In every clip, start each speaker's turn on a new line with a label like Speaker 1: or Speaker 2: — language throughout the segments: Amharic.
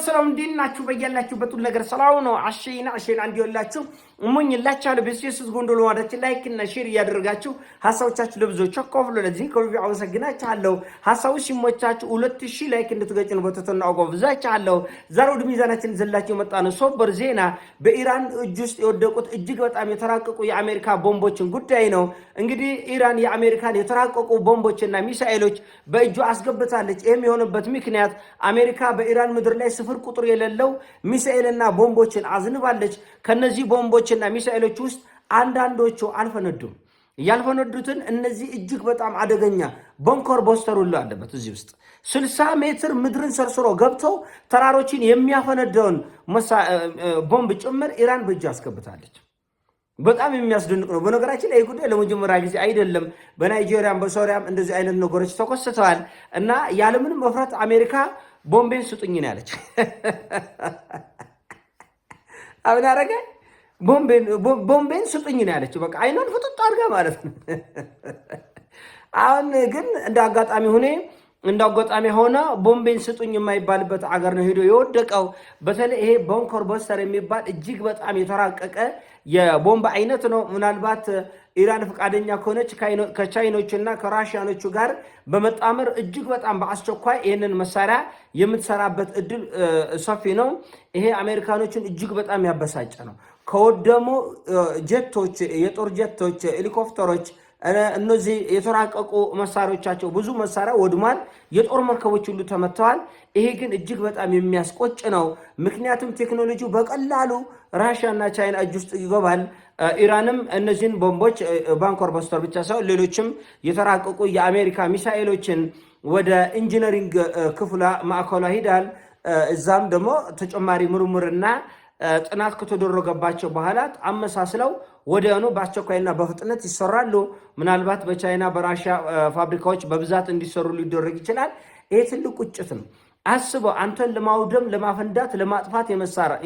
Speaker 1: ሰላም እንዲናችሁ በያላችሁበት ሁሉ ነገር ሰላም ነው። አሸይና እንዲወላችሁ እሞኝላችኋለሁ። በኢየሱስ ጎንዶሎ ማዳች ላይክ እና ሼር እያደረጋችሁ ሐሳቦቻችሁ ለብዙዎች አካፍሉ። ለዚህ ከልብ አመሰግናችኋለሁ። ሐሳቡ ሲሞቻችሁ 2000 ላይክ እንድትገጩ በተተና አጓብዛችኋለሁ። ዛሬ ወደ ሚዛናችን ዘላችሁ መጣ ነው ሶበር ዜና በኢራን እጅ ውስጥ የወደቁት እጅግ በጣም የተራቀቁ የአሜሪካ ቦምቦችን ጉዳይ ነው። እንግዲህ ኢራን የአሜሪካን የተራቀቁ ቦምቦችና ሚሳኤሎች በእጁ አስገብታለች። ይሄም የሆነበት ምክንያት አሜሪካ በኢራን ምድር ላይ ስፍር ቁጥር የሌለው ሚሳኤልና ቦምቦችን አዝንባለች። ከነዚህ ቦምቦችና ሚሳኤሎች ውስጥ አንዳንዶቹ አልፈነዱም። ያልፈነዱትን እነዚህ እጅግ በጣም አደገኛ ቦንከር ቦስተር ሁሉ አለበት። እዚህ ውስጥ 60 ሜትር ምድርን ሰርስሮ ገብተው ተራሮችን የሚያፈነደውን ቦምብ ጭምር ኢራን በእጅ አስገብታለች። በጣም የሚያስደንቅ ነው። በነገራችን ላይ ጉዳይ ለመጀመሪያ ጊዜ አይደለም። በናይጄሪያም በሶሪያም እንደዚህ አይነት ነገሮች ተከስተዋል እና ያለምንም መፍራት አሜሪካ ቦምቤን ስጡኝ ነው ያለች። አሁን አረጋ ቦምቤን ስጡኝ ነው ያለች። በቃ አይኗን ፍጥጥ አድርጋ ማለት ነው። አሁን ግን እንደ አጋጣሚ ሆነ ቦምቤን ስጡኝ የማይባልበት አገር ነው ሄዶ የወደቀው። በተለይ ይሄ ቦንከር ቦስተር የሚባል እጅግ በጣም የተራቀቀ የቦምብ አይነት ነው። ምናልባት ኢራን ፈቃደኛ ከሆነች ከቻይኖችና ከራሽያኖቹ ጋር በመጣመር እጅግ በጣም በአስቸኳይ ይህንን መሳሪያ የምትሰራበት እድል ሰፊ ነው። ይሄ አሜሪካኖችን እጅግ በጣም ያበሳጨ ነው። ከወደሙ ጀቶች፣ የጦር ጀቶች፣ ሄሊኮፕተሮች እነዚህ የተራቀቁ መሳሪያዎቻቸው ብዙ መሳሪያ ወድሟል። የጦር መርከቦች ሁሉ ተመተዋል። ይሄ ግን እጅግ በጣም የሚያስቆጭ ነው። ምክንያቱም ቴክኖሎጂው በቀላሉ ራሽያና ቻይና እጅ ውስጥ ይገባል። ኢራንም እነዚህን ቦምቦች ቦንከር ቦስተር ብቻ ሳይሆን ሌሎችም የተራቀቁ የአሜሪካ ሚሳኤሎችን ወደ ኢንጂነሪንግ ክፍሏ ማዕከሏ ሂዳል። እዛም ደግሞ ተጨማሪ ምርምርና ጥናት ከተደረገባቸው በኋላ አመሳስለው ወዲያውኑ በአስቸኳይና በፍጥነት ይሰራሉ። ምናልባት በቻይና በራሽያ ፋብሪካዎች በብዛት እንዲሰሩ ሊደረግ ይችላል። ይሄ ትልቅ ቁጭት ነው። አስበው፣ አንተን ለማውደም፣ ለማፈንዳት፣ ለማጥፋት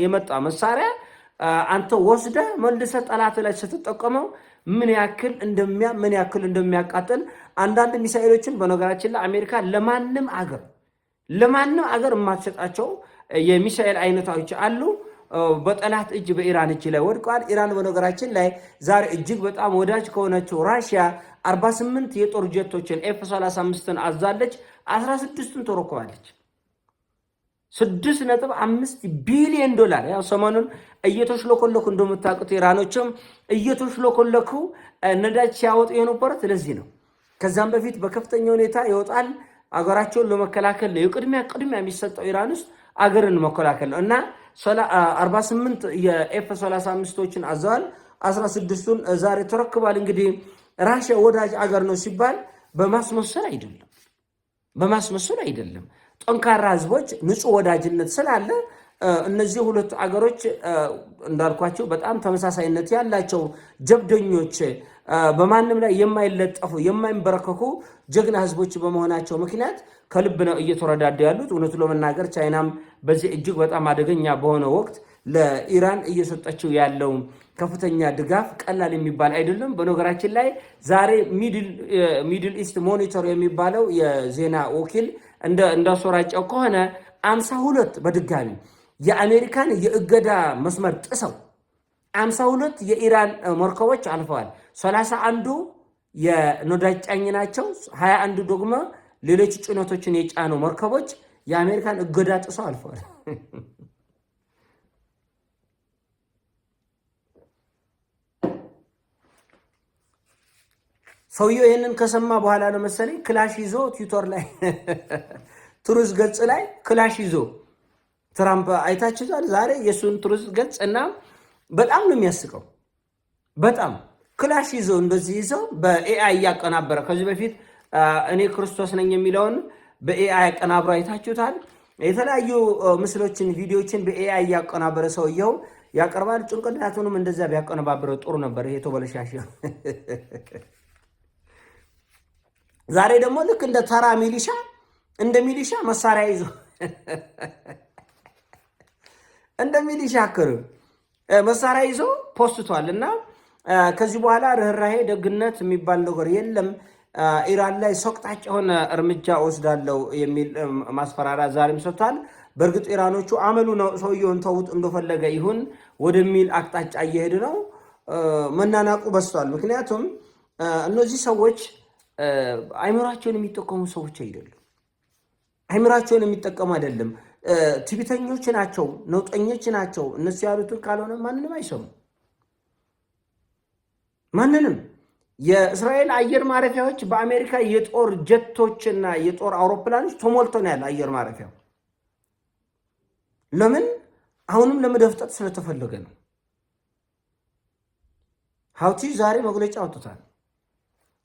Speaker 1: የመጣ መሳሪያ አንተ ወስደ መልሰ ጠላት ላይ ስትጠቀመው ምን ያክል እንደሚያቃጥል አንዳንድ ሚሳኤሎችን በነገራችን ላይ አሜሪካ ለማንም አገር የማትሰጣቸው የሚሳኤል አይነቶች አሉ። በጠላት እጅ በኢራን እጅ ላይ ወድቋል። ኢራን በነገራችን ላይ ዛሬ እጅግ በጣም ወዳጅ ከሆነችው ራሽያ 48 የጦር ጀቶችን F-35ን አዛለች። 16ቱን ተረክባለች። $6.5 ቢሊዮን ያው ሰሞኑን እየተሽለኮለኩ እንደምታውቁት ኢራኖችም እየተሽለኮለኩ ነዳጅ ሲያወጡ የነበሩት ለዚህ ነው። ከዛም በፊት በከፍተኛ ሁኔታ ይወጣል። አገራቸውን ለመከላከል ነው ቅድሚያ የሚሰጠው ኢራን ውስጥ አገርን መከላከል ነው እና 48 የኤፍ-35ቶችን አዘዋል። 16ቱን ዛሬ ተረክቧል። እንግዲህ ራሽያ ወዳጅ አገር ነው ሲባል በማስመሰል አይደለም። ጠንካራ ህዝቦች፣ ንጹህ ወዳጅነት ስላለ እነዚህ ሁለት አገሮች እንዳልኳቸው በጣም ተመሳሳይነት ያላቸው ጀብደኞች፣ በማንም ላይ የማይለጠፉ የማይንበረከኩ ጀግና ህዝቦች በመሆናቸው ምክንያት ከልብ ነው እየተረዳዱ ያሉት። እውነቱ ለመናገር ቻይናም በዚህ እጅግ በጣም አደገኛ በሆነ ወቅት ለኢራን እየሰጠችው ያለው ከፍተኛ ድጋፍ ቀላል የሚባል አይደለም። በነገራችን ላይ ዛሬ ሚድል ኢስት ሞኒተር የሚባለው የዜና ወኪል እንዳሰራጨው ከሆነ 52 በድጋሚ የአሜሪካን የእገዳ መስመር ጥሰው 52 የኢራን መርከቦች አልፈዋል። 31ዱ የነዳጅ ጫኝ ናቸው። 21ዱ ደግሞ ሌሎች ጭነቶችን የጫኑ መርከቦች የአሜሪካን እገዳ ጥሰው አልፈዋል። ሰውየው ይህንን ከሰማ በኋላ ነው መሰለኝ ክላሽ ይዞ ትዊተር ላይ ትሩዝ ገጽ ላይ ክላሽ ይዞ ትራምፕ አይታችኋል ዛሬ የሱን ትሩዝ ገጽ እና በጣም ነው የሚያስቀው። በጣም ክላሽ ይዞ እንደዚህ ይዞ በኤአይ ያቀናበረ ከዚህ በፊት እኔ ክርስቶስ ነኝ የሚለውን በኤአይ ያቀናብረ አይታችሁታል። የተለያዩ ምስሎችን፣ ቪዲዮችን በኤአይ ያቀናበረ ሰውየው ያቀርባል። ጭንቅላቱንም እንደዛ ቢያቀነባብረው ጥሩ ነበር። ይሄ ተበለሻሽ። ዛሬ ደግሞ ልክ እንደ ተራ ሚሊሻ መሳሪያ ይዞ እንደ ሚሊሻ መሳሪያ ይዞ ፖስቷል እና ከዚህ በኋላ ርህራሄ ደግነት የሚባል ነገር የለም፣ ኢራን ላይ ሰቅጣጭ የሆነ እርምጃ ወስዳለው የሚል ማስፈራሪያ ዛሬም ሰጥቷል። በእርግጥ ኢራኖቹ አመሉ ነው ሰውየውን ተውት እንደፈለገ ይሁን ወደሚል አቅጣጫ እየሄዱ ነው። መናናቁ በስቷል። ምክንያቱም እነዚህ ሰዎች አይምራቸውን የሚጠቀሙ ሰዎች አይደሉም። አይምራቸውን የሚጠቀሙ አይደለም። ትዕቢተኞች ናቸው፣ ነውጠኞች ናቸው። እነሱ ያሉትን ካልሆነ ማንንም አይሰሙ። ማንንም የእስራኤል አየር ማረፊያዎች በአሜሪካ የጦር ጀቶችና የጦር አውሮፕላኖች ተሞልቶ ነው ያለ አየር ማረፊያው። ለምን? አሁንም ለመደፍጠጥ ስለተፈለገ ነው። ሀውቲ ዛሬ መግለጫ አውጥቷል።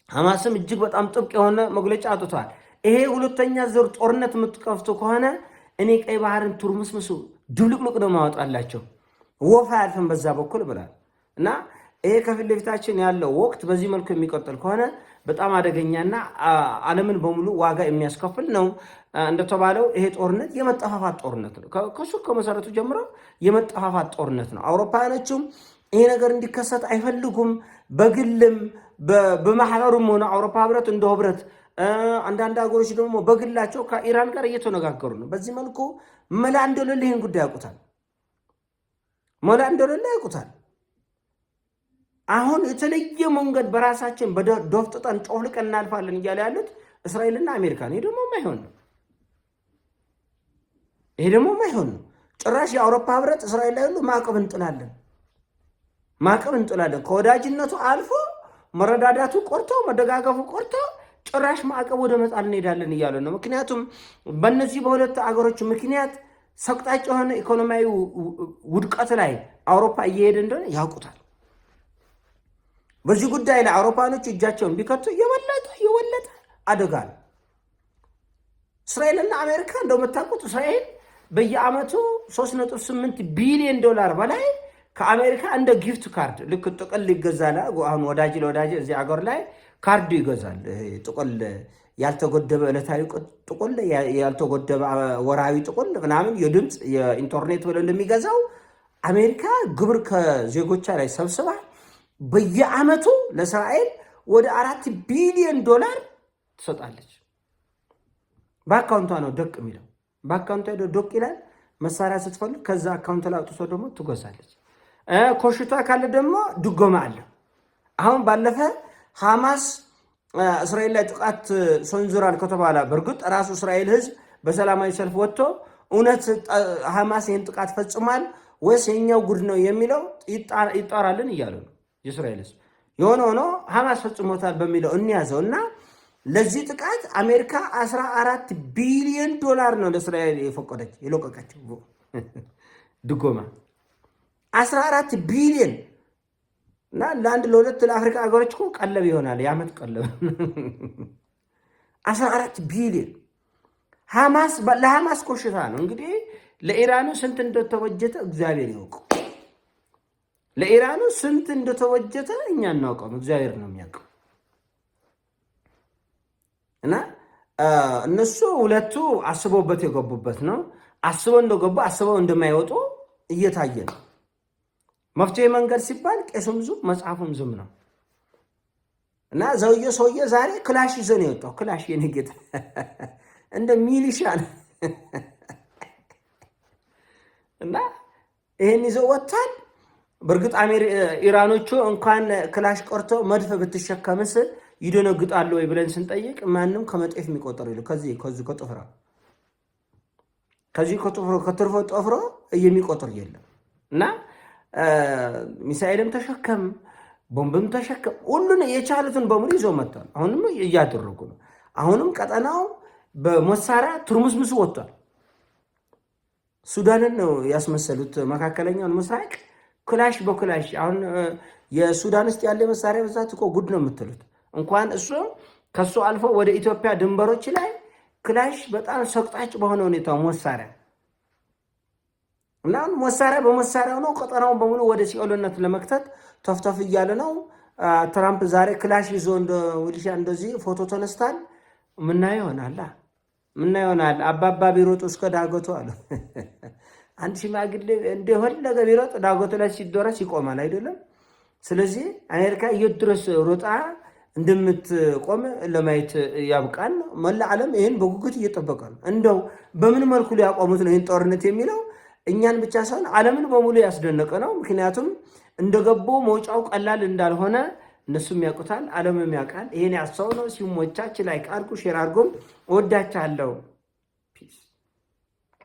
Speaker 1: ሐማስም እጅግ በጣም ጥብቅ የሆነ መግለጫ አውጥቷል። ይሄ ሁለተኛ ዙር ጦርነት የምትከፍቱ ከሆነ እኔ ቀይ ባህርን ቱርምስምሱ ድብልቅልቅ ነው ማወጣላቸው፣ ወፍ አያልፍም በዛ በኩል ብሏል። እና ይሄ ከፊት ለፊታችን ያለው ወቅት በዚህ መልኩ የሚቀጥል ከሆነ በጣም አደገኛና ዓለምን በሙሉ ዋጋ የሚያስከፍል ነው። እንደተባለው ይሄ ጦርነት የመጠፋፋት ጦርነት ነው። ከሱ ከመሰረቱ ጀምሮ የመጠፋፋት ጦርነት ነው። አውሮፓውያኖቹም ይሄ ነገር እንዲከሰት አይፈልጉም። በግልም በማህበሩም ሆነ አውሮፓ ህብረት እንደ ህብረት፣ አንዳንድ ሀገሮች ደግሞ በግላቸው ከኢራን ጋር እየተነጋገሩ ነው። በዚህ መልኩ መላ እንደሌለ ይህን ጉዳይ ያውቁታል። መላ እንደሌለ ያውቁታል። አሁን የተለየ መንገድ በራሳችን በዶፍጥጠን ጮህልቀን እናልፋለን እያለ ያሉት እስራኤልና አሜሪካ ነው። ይሄ ደግሞ የማይሆን ነው። ይሄ ደግሞ የማይሆን ነው። ጭራሽ የአውሮፓ ህብረት እስራኤል ላይ ሁሉ ማዕቀብ እንጥላለን። ከወዳጅነቱ አልፎ መረዳዳቱ ቆርቶ መደጋገፉ ቆርቶ ጭራሽ ማዕቀብ ወደ መጣል እንሄዳለን እያሉ ነው። ምክንያቱም በእነዚህ በሁለት አገሮች ምክንያት ሰቅጣጭ የሆነ ኢኮኖሚያዊ ውድቀት ላይ አውሮፓ እየሄደ እንደሆነ ያውቁታል። በዚህ ጉዳይ ላይ አውሮፓኖች እጃቸውን ቢከቱ የወለጠ አደጋ ነው። እስራኤልና አሜሪካ እንደምታውቁት እስራኤል በየአመቱ 3.8 ቢሊዮን ዶላር በላይ ከአሜሪካ እንደ ጊፍት ካርድ ልክ ጥቅል ይገዛል። አሁን ወዳጅ ለወዳጅ እዚህ አገር ላይ ካርድ ይገዛል። ጥቅል ያልተጎደበ ዕለታዊ ጥቅል፣ ያልተጎደበ ወራዊ ጥቅል ምናምን፣ የድምፅ የኢንተርኔት ብለው እንደሚገዛው አሜሪካ ግብር ከዜጎቿ ላይ ሰብስባ በየአመቱ ለእስራኤል ወደ 4 ቢሊዮን ዶላር ትሰጣለች። በአካውንቷ ነው ደቅ የሚለው። በአካውንቷ ደቅ ይላል። መሳሪያ ስትፈልግ ከዛ አካውንት ላይ አውጥቶ ደግሞ ትጎዛለች። ኮሽታ ካለ ደግሞ ድጎማ አለ። አሁን ባለፈ ሐማስ እስራኤል ላይ ጥቃት ሰንዝሯል ከተባለ በእርግጥ ራሱ እስራኤል ህዝብ በሰላማዊ ሰልፍ ወጥቶ እውነት ሐማስ ይህን ጥቃት ፈጽሟል ወይስ የኛው ጉድ ነው የሚለው ይጣራልን እያሉ ነው የእስራኤል ህዝብ። የሆነ ሆኖ ሐማስ ፈጽሞታል በሚለው እንያዘው እና ለዚህ ጥቃት አሜሪካ 14 ቢሊዮን ዶላር ነው ለእስራኤል የለቀቀችው ድጎማ 14 ቢሊዮን እና ለአንድ ለሁለት ለአፍሪካ ሀገሮች እኮ ቀለብ ይሆናል፣ የዓመት ቀለብ 14 ቢሊዮን። ለሐማስ ኮሽታ ነው እንግዲህ። ለኢራኑ ስንት እንደተወጀተ እግዚአብሔር ይወቀው። ለኢራኑ ስንት እንደተወጀተ እኛ እናውቀው፣ እግዚአብሔር ነው የሚያውቀው። እና እነሱ ሁለቱ አስበውበት የገቡበት ነው። አስበው እንደገቡ አስበው እንደማይወጡ እየታየ ነው። መፍትሄ መንገድ ሲባል ቄሱም ዝም መጽሐፉም ዝም ነው። እና ሰውዬ ዛሬ ክላሽ ይዞ ነው የወጣው። ክላሽ የኔ ጌታ እንደ ሚሊሻ ነው። እና ይሄን ይዞ ወጥቷል። በእርግጥ ኢራኖቹ እንኳን ክላሽ ቆርቶ መድፍ ብትሸከምስ ይደነግጣሉ ወይ ብለን ስንጠይቅ ማንም ከመጤፍ የሚቆጠር ይሉ ከዚህ ከጥፍሮ ጠፍሮ የሚቆጠር የለም። እና ሚሳኤልም ተሸከም ቦምብም ተሸከም ሁሉን የቻሉትን በሙሉ ይዞ መጥቷል። አሁንም እያደረጉ ነው። አሁንም ቀጠናው በመሳሪያ ትርምስምስ ወጥቷል። ሱዳንን ነው ያስመሰሉት መካከለኛውን ምስራቅ ክላሽ በክላሽ። አሁን የሱዳን ውስጥ ያለ መሳሪያ ብዛት እኮ ጉድ ነው የምትሉት። እንኳን እሱ ከሱ አልፎ ወደ ኢትዮጵያ ድንበሮች ላይ ክላሽ በጣም ሰቅጣጭ በሆነ ሁኔታ መሳሪያ እና መሳሪያ በመሳሪያው ነው ቀጠናውን በሙሉ ወደ ሲኦልነት ለመክተት ተፍተፍ እያለ ነው። ትራምፕ ዛሬ ክላሽ ይዞ እንደ ውልሻ እንደዚህ ፎቶ ተነስታል። ምናየው ይሆናል አባባ ቢሮጡ እስከ ዳገቱ አለ። አንድ ሽማግሌ እንደፈለገ ቢሮጥ ዳገቱ ላይ ሲደረስ ይቆማል አይደለም። ስለዚህ አሜሪካ የት ድረስ ሮጣ እንደምትቆም ለማየት ያብቃን። መላ ዓለም ይህን በጉጉት እየጠበቀ ነው። እንደው በምን መልኩ ሊያቆሙት ነው ይህን ጦርነት የሚለው እኛን ብቻ ሳይሆን ዓለምን በሙሉ ያስደነቀ ነው። ምክንያቱም እንደገቡ መውጫው ቀላል እንዳልሆነ እነሱም ያውቁታል፣ ዓለምም ያውቃል። ይሄን ያሰው ነው። ሲሞቻች ላይክ አድርጉ፣ ሼር አድርጉም። እወዳችኋለሁ።